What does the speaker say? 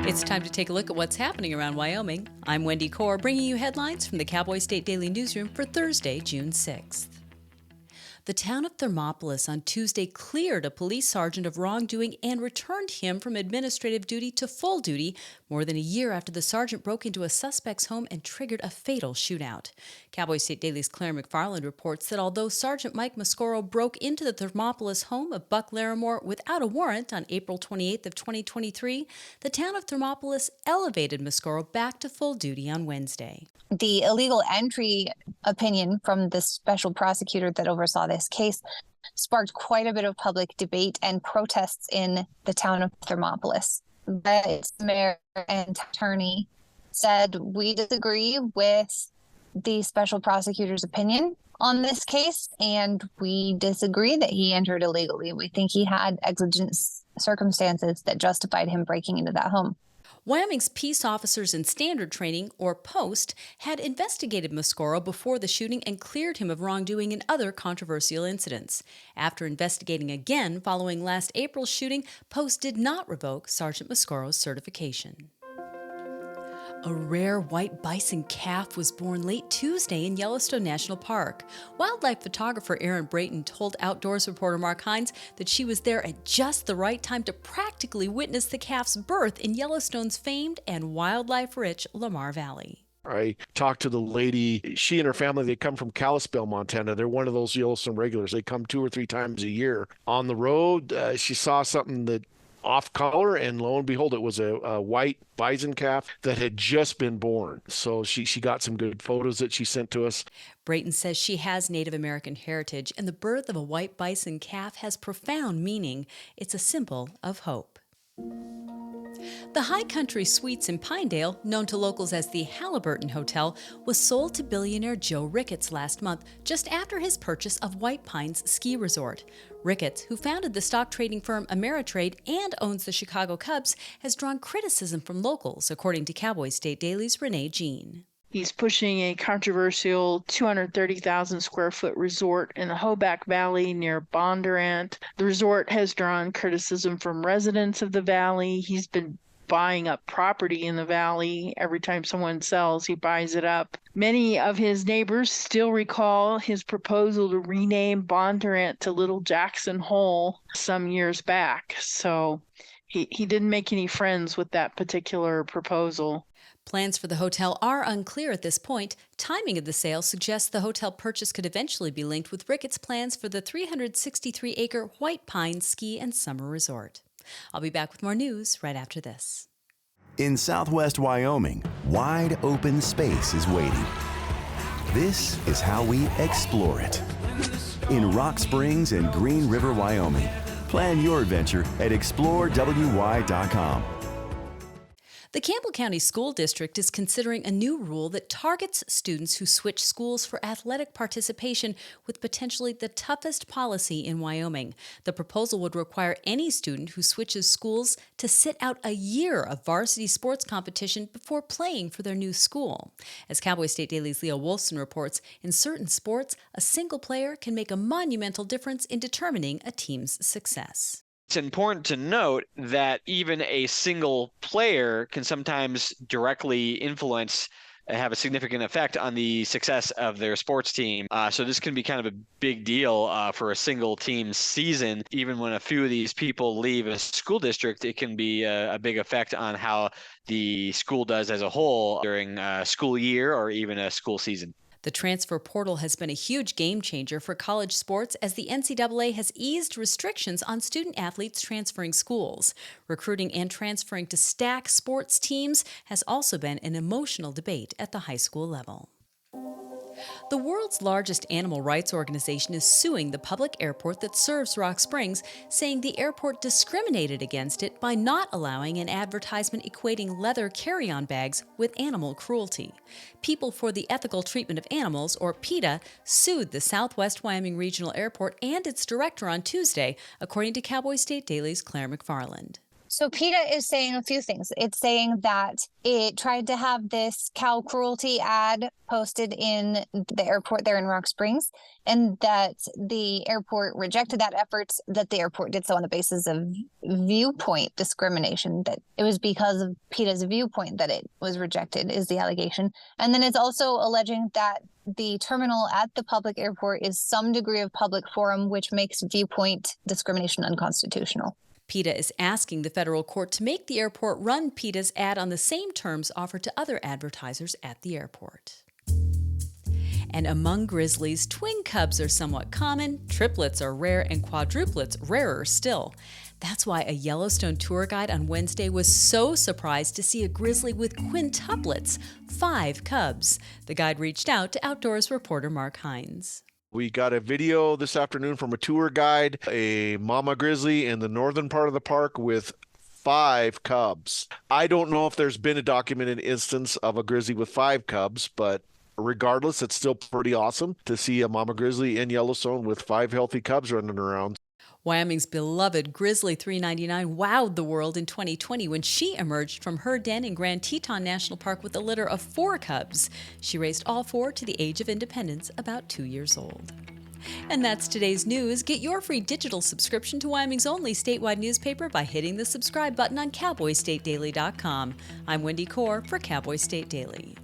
It's time to take a look at what's happening around Wyoming. I'm Wendy Corr, bringing you headlines from the Cowboy State Daily newsroom for Thursday, June 6th. The town of Thermopolis on Tuesday cleared a police sergeant of wrongdoing and returned him from administrative duty to full duty more than a year after the sergeant broke into a suspect's home and triggered a fatal shootout. Cowboy State Daily's Claire McFarland reports that although Sergeant Mike Mascoro broke into the Thermopolis home of Buck Larimore without a warrant on April 28th of 2023, the town of Thermopolis elevated Mascoro back to full duty on Wednesday. The illegal entry opinion from the special prosecutor that oversaw this case sparked quite a bit of public debate and protests in the town of Thermopolis. The mayor and attorney said, "We disagree with the special prosecutor's opinion on this case, and we disagree that he entered illegally. We think he had exigent circumstances that justified him breaking into that home." Wyoming's Peace Officers in Standard Training, or POST, had investigated Mascoro before the shooting and cleared him of wrongdoing in other controversial incidents. After investigating again following last April's shooting, POST did not revoke Sergeant Mascoro's certification. A rare white bison calf was born late Tuesday in Yellowstone National Park. Wildlife photographer Erin Brayton told Outdoors reporter Mark Hines that she was there at just the right time to practically witness the calf's birth in Yellowstone's famed and wildlife-rich Lamar Valley. I talked to the lady. She and her family, they come from Kalispell, Montana. They're one of those Yellowstone regulars. They come 2 or 3 times a year. On the road, she saw something that off color, and lo and behold, it was a white bison calf that had just been born. So she got some good photos that she sent to us. Brayton says she has Native American heritage, and the birth of a white bison calf has profound meaning. It's a symbol of hope. The High Country Suites in Pinedale, known to locals as the Halliburton Hotel, was sold to billionaire Joe Ricketts last month, just after his purchase of White Pines Ski Resort. Ricketts, who founded the stock trading firm Ameritrade and owns the Chicago Cubs, has drawn criticism from locals, according to Cowboy State Daily's Renee Jean. He's pushing a controversial 230,000 square foot resort in the Hoback Valley near Bondurant. The resort has drawn criticism from residents of the valley. He's been buying up property in the valley. Every time someone sells, he buys it up. Many of his neighbors still recall his proposal to rename Bondurant to Little Jackson Hole some years back. So he didn't make any friends with that particular proposal. Plans for the hotel are unclear at this point. Timing of the sale suggests the hotel purchase could eventually be linked with Ricketts' plans for the 363-acre White Pines Ski and Summer Resort. I'll be back with more news right after this. In southwest Wyoming, wide open space is waiting. This is how we explore it. In Rock Springs and Green River, Wyoming. Plan your adventure at explorewy.com. The Campbell County School District is considering a new rule that targets students who switch schools for athletic participation with potentially the toughest policy in Wyoming. The proposal would require any student who switches schools to sit out a year of varsity sports competition before playing for their new school. As Cowboy State Daily's Leo Wolfson reports, in certain sports, a single player can make a monumental difference in determining a team's success. It's important to note that even a single player can sometimes directly influence, have a significant effect on the success of their sports team. So this can be kind of a big deal for a single team's season. Even when a few of these people leave a school district, it can be a big effect on how the school does as a whole during a school year or even a school season. The transfer portal has been a huge game changer for college sports as the NCAA has eased restrictions on student athletes transferring schools. Recruiting and transferring to stack sports teams has also been an emotional debate at the high school level. The world's largest animal rights organization is suing the public airport that serves Rock Springs, saying the airport discriminated against it by not allowing an advertisement equating leather carry-on bags with animal cruelty. People for the Ethical Treatment of Animals, or PETA, sued the Southwest Wyoming Regional Airport and its director on Tuesday, according to Cowboy State Daily's Claire McFarland. So PETA is saying a few things. It's saying that it tried to have this cow cruelty ad posted in the airport there in Rock Springs, and that the airport rejected that effort, that the airport did so on the basis of viewpoint discrimination, that it was because of PETA's viewpoint that it was rejected, is the allegation. And then it's also alleging that the terminal at the public airport is some degree of public forum, which makes viewpoint discrimination unconstitutional. PETA is asking the federal court to make the airport run PETA's ad on the same terms offered to other advertisers at the airport. And among grizzlies, twin cubs are somewhat common, triplets are rare, and quadruplets rarer still. That's why a Yellowstone tour guide on Wednesday was so surprised to see a grizzly with quintuplets, 5 cubs. The guide reached out to Outdoors reporter Mark Hines. We got a video this afternoon from a tour guide, a mama grizzly in the northern part of the park with 5 cubs. I don't know if there's been a documented instance of a grizzly with 5 cubs, but regardless, it's still pretty awesome to see a mama grizzly in Yellowstone with 5 healthy cubs running around. Wyoming's beloved Grizzly 399 wowed the world in 2020 when she emerged from her den in Grand Teton National Park with a litter of 4 cubs. She raised all 4 to the age of independence, about 2 years old. And that's today's news. Get your free digital subscription to Wyoming's only statewide newspaper by hitting the subscribe button on cowboystatedaily.com. I'm Wendy Corr for Cowboy State Daily.